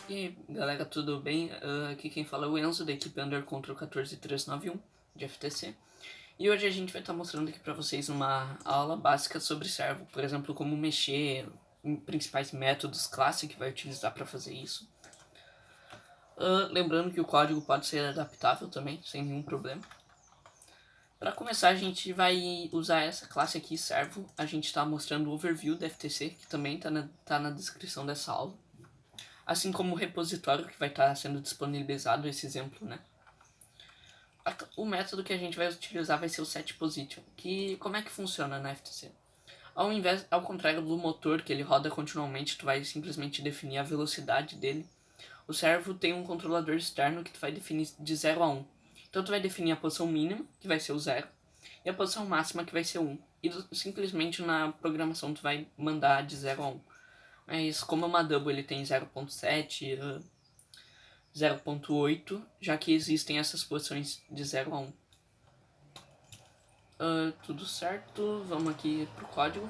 E aí, galera, tudo bem? Aqui quem fala é o Enzo, da equipe Under Control 14391 de FTC. E hoje a gente vai estar mostrando aqui para vocês uma aula básica sobre servo, por exemplo, como mexer em principais métodos classe que vai utilizar para fazer isso. Lembrando que o código pode ser adaptável também, sem nenhum problema. Para começar, a gente vai usar essa classe aqui, servo. A gente está mostrando o overview da FTC, que também tá na descrição dessa aula. Assim como o repositório que vai estar sendo disponibilizado, esse exemplo, né? O método que a gente vai utilizar vai ser o setPosition, que como é que funciona na FTC? Ao contrário do motor, que ele roda continuamente, tu vai simplesmente definir a velocidade dele. O servo tem um controlador externo que tu vai definir de 0 a 1. Então tu vai definir a posição mínima, que vai ser o 0, e a posição máxima, que vai ser 1. E simplesmente na programação tu vai mandar de 0 a 1. Mas como é uma double, ele tem 0.7, 0.8, já que existem essas posições de 0 a 1. Tudo certo, vamos aqui pro código.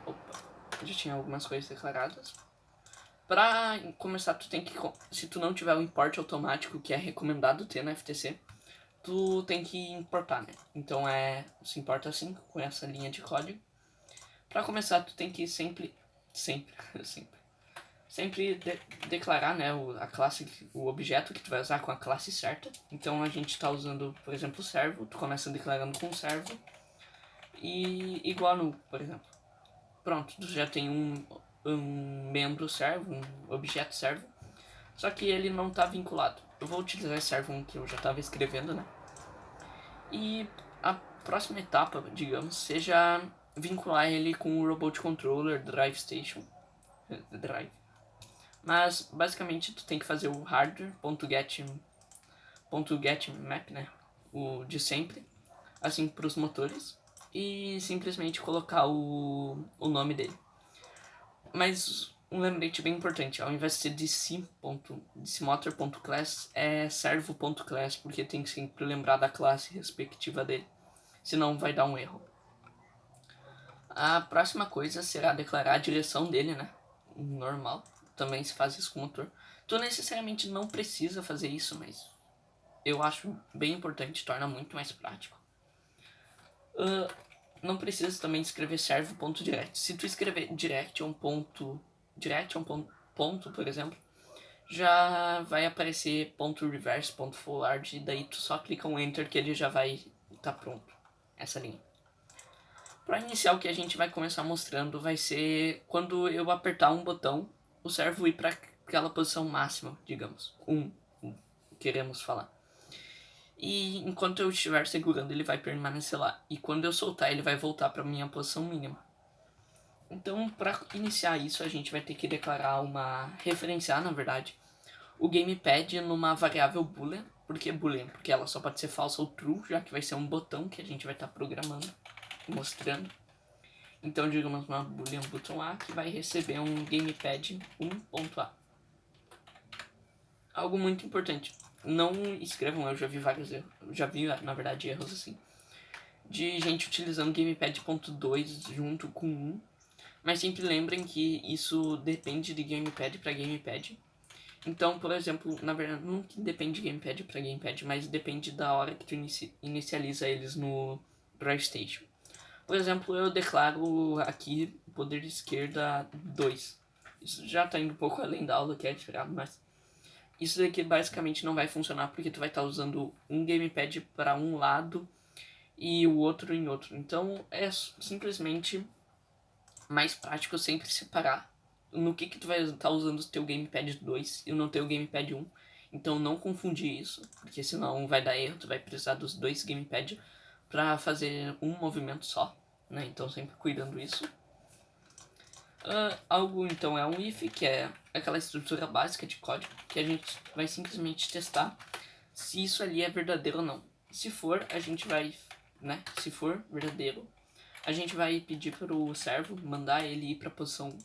Opa, já tinha algumas coisas declaradas. Para começar, tu tem que, se tu não tiver o import automático, que é recomendado ter na FTC, tu tem que importar, né? Então se importa assim, com essa linha de código. Para começar, tu tem que sempre declarar, né, a classe, o objeto que tu vai usar com a classe certa. Então a gente está usando, por exemplo, o servo. Tu começa declarando com servo e igual no, por exemplo. Pronto, tu já tem um membro servo, um objeto servo, só que ele não está vinculado. Eu vou utilizar esse servo que eu já estava escrevendo, né? E a próxima etapa, digamos, seja vincular ele com o Robot Controller Drive Station. Drive. Mas basicamente tu tem que fazer o hardware.getMap, né? O de sempre, assim para os motores, e simplesmente colocar o nome dele. Mas um lembrete bem importante, ao invés de ser dcmotor.class, é servo.class, porque tem que sempre lembrar da classe respectiva dele, senão vai dar um erro. A próxima coisa será declarar a direção dele, né? Normal, também se faz isso com o motor. Tu necessariamente não precisa fazer isso, mas eu acho bem importante, torna muito mais prático. Não precisa também escrever servo.direct. Se tu escrever direct a um ponto, por exemplo, já vai aparecer .reverse, .forward, e daí tu só clica um enter que ele já vai estar pronto, essa linha. Para iniciar, o que a gente vai começar mostrando vai ser quando eu apertar um botão, o servo ir para aquela posição máxima, digamos, 1, queremos falar. E enquanto eu estiver segurando, ele vai permanecer lá. E quando eu soltar, ele vai voltar para minha posição mínima. Então, para iniciar isso, a gente vai ter que declarar referenciar, na verdade, o gamepad numa variável boolean. Por que boolean? Porque ela só pode ser falsa ou true, já que vai ser um botão que a gente vai estar programando, mostrando. Então, digamos uma boolean button A que vai receber um gamepad 1.a. Algo muito importante. Não escrevam, eu já vi vários erros. Já vi, na verdade, erros assim. De gente utilizando gamepad.2 junto com 1. Mas sempre lembrem que isso depende de gamepad para gamepad. Então, por exemplo, na verdade, não depende de gamepad para gamepad, mas depende da hora que tu inicializa eles no Drive Station. Por exemplo, eu declaro aqui poder de esquerda 2. Isso já está indo um pouco além da aula que é esperado, mas isso daqui basicamente não vai funcionar porque tu vai estar usando um gamepad para um lado e o outro em outro. Então é simplesmente mais prático sempre separar no que tu vai estar usando o teu gamepad 2 e no teu gamepad 1. Então não confundir isso, porque senão vai dar erro, tu vai precisar dos dois gamepads para fazer um movimento só, né? Então sempre cuidando isso. Algo então é um if, que é aquela estrutura básica de código que a gente vai simplesmente testar se isso ali é verdadeiro ou não. Se for, a gente vai, né? Se for verdadeiro, a gente vai pedir para o servo mandar ele ir para a posição 1.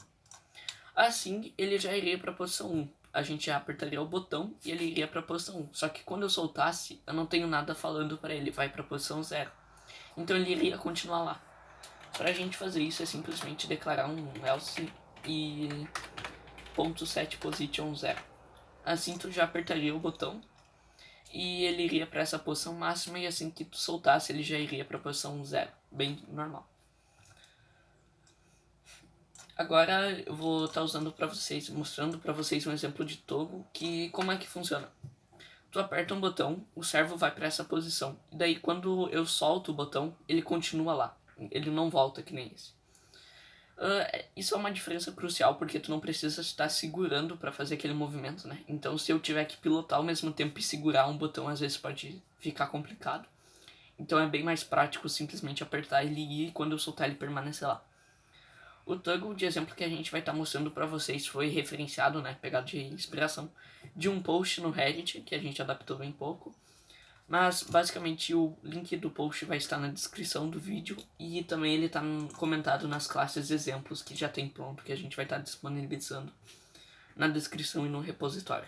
Assim, ele já iria para a posição 1. A gente já apertaria o botão e ele iria para a posição 1. Só que quando eu soltasse, eu não tenho nada falando para ele, vai para a posição 0. Então ele iria continuar lá. Pra gente fazer isso é simplesmente declarar um else e .setPosition 0. Assim tu já apertaria o botão e ele iria para essa posição máxima, e assim que tu soltasse ele já iria para a posição 0, bem normal. Agora eu vou estar usando para vocês, mostrando para vocês um exemplo de toggle, que como é que funciona. Tu aperta um botão, o servo vai para essa posição, e daí quando eu solto o botão, ele continua lá, ele não volta que nem esse. Isso é uma diferença crucial, porque tu não precisa estar segurando para fazer aquele movimento, né? Então se eu tiver que pilotar ao mesmo tempo e segurar um botão, às vezes pode ficar complicado. Então é bem mais prático simplesmente apertar ele e quando eu soltar ele permanecer lá. O toggle de exemplo que a gente vai estar mostrando para vocês foi referenciado, né, pegado de inspiração, de um post no Reddit, que a gente adaptou bem pouco. Mas basicamente o link do post vai estar na descrição do vídeo e também ele está comentado nas classes exemplos que já tem pronto, que a gente vai estar disponibilizando na descrição e no repositório.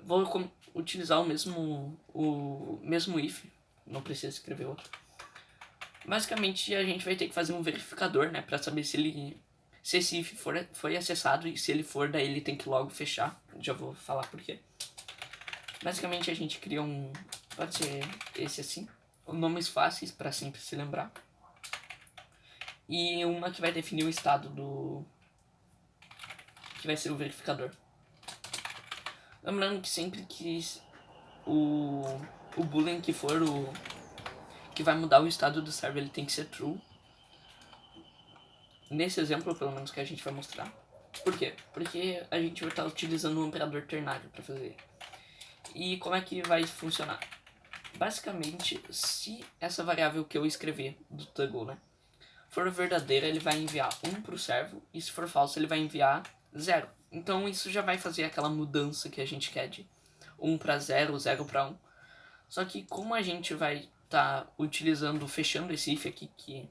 Vou utilizar o mesmo if, não precisa escrever outro. Basicamente a gente vai ter que fazer um verificador, né, para saber se esse if foi acessado, e se ele for, daí ele tem que logo fechar. Já vou falar por quê. Basicamente a gente cria pode ser esse assim, nomes fáceis para sempre se lembrar. E uma que vai definir o estado que vai ser o verificador. Lembrando que sempre que o boolean que for que vai mudar o estado do server, ele tem que ser true. Nesse exemplo, pelo menos, que a gente vai mostrar. Por quê? Porque a gente vai estar utilizando um operador ternário para fazer. E como é que vai funcionar? Basicamente, se essa variável que eu escrever do toggle, né, for verdadeira, ele vai enviar 1 para o servo, e se for falso, ele vai enviar 0. Então isso já vai fazer aquela mudança que a gente quer de 1 para 0, 0 para 1. Só que como a gente vai estar fechando esse if aqui, que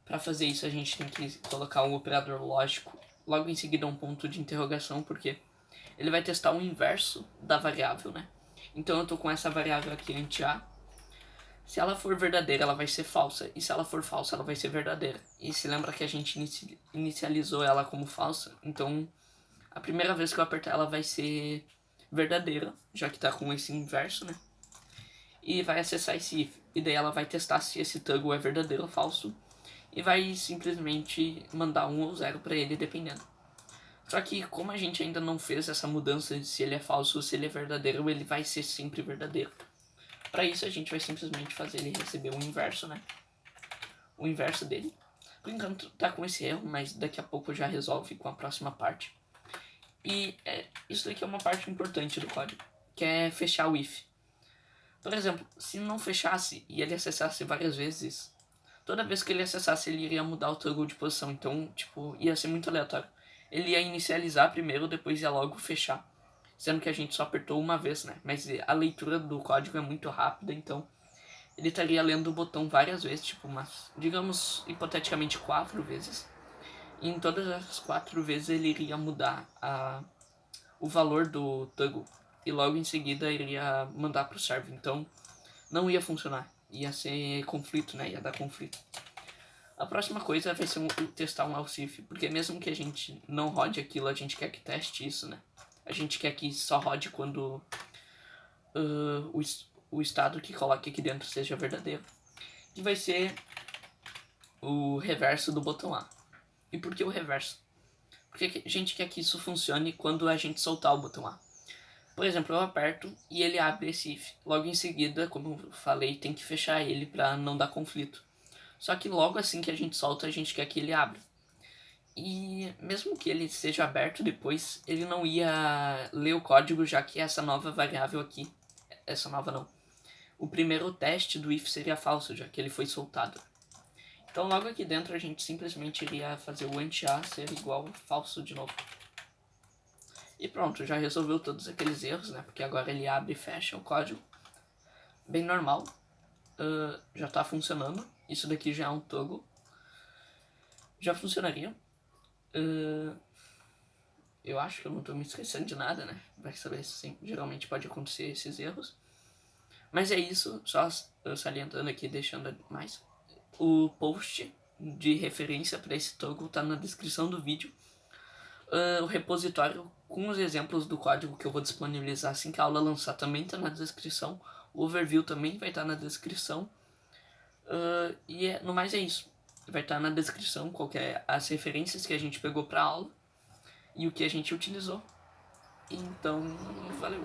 para fazer isso a gente tem que colocar um operador lógico, logo em seguida um ponto de interrogação, porque ele vai testar o inverso da variável, né? Então eu tô com essa variável aqui int_a. Se ela for verdadeira, ela vai ser falsa. E se ela for falsa, ela vai ser verdadeira. E se lembra que a gente inicializou ela como falsa? Então a primeira vez que eu apertar ela vai ser verdadeira, já que tá com esse inverso, né? E vai acessar esse if. E daí ela vai testar se esse toggle é verdadeiro ou falso. E vai simplesmente mandar 1 ou 0 para ele, dependendo. Só que como a gente ainda não fez essa mudança de se ele é falso ou se ele é verdadeiro, ele vai ser sempre verdadeiro. Para isso a gente vai simplesmente fazer ele receber o inverso, né? O inverso dele. Por enquanto tá com esse erro, mas daqui a pouco já resolve com a próxima parte. E isso daqui é uma parte importante do código, que é fechar o if. Por exemplo, se não fechasse e ele acessasse várias vezes, toda vez que ele acessasse ele iria mudar o toggle de posição. Então, tipo, ia ser muito aleatório. Ele ia inicializar primeiro, depois ia logo fechar. Sendo que a gente só apertou uma vez, né? Mas a leitura do código é muito rápida, então ele estaria lendo o botão várias vezes, tipo digamos, hipoteticamente 4 vezes. E em todas as 4 vezes ele iria mudar o valor do toggle. E logo em seguida iria mandar pro server. Então não ia funcionar. Ia ser conflito, né? Ia dar conflito. A próxima coisa vai ser testar um else if, porque mesmo que a gente não rode aquilo, a gente quer que teste isso, né? A gente quer que só rode quando o estado que coloque aqui dentro seja verdadeiro. E vai ser o reverso do botão A. E por que o reverso? Porque a gente quer que isso funcione quando a gente soltar o botão A. Por exemplo, eu aperto e ele abre esse if. Logo em seguida, como eu falei, tem que fechar ele para não dar conflito. Só que logo assim que a gente solta, a gente quer que ele abra. E mesmo que ele seja aberto depois, ele não ia ler o código, já que essa nova variável aqui, essa nova não, o primeiro teste do if seria falso, já que ele foi soltado. Então logo aqui dentro a gente simplesmente iria fazer o int_a ser igual falso de novo. E pronto, já resolveu todos aqueles erros, né? Porque agora ele abre e fecha o código. Bem normal. Já tá funcionando. Isso daqui já é um toggle. Já funcionaria. Eu acho que eu não tô me esquecendo de nada, né? Vai saber se geralmente pode acontecer esses erros. Mas é isso, só salientando aqui, deixando mais. O post de referência para esse toggle está na descrição do vídeo. O repositório com os exemplos do código que eu vou disponibilizar assim que a aula lançar também está na descrição. O overview também vai estar na descrição. No mais é isso. Vai estar na descrição as referências que a gente pegou para a aula e o que a gente utilizou. Então, valeu!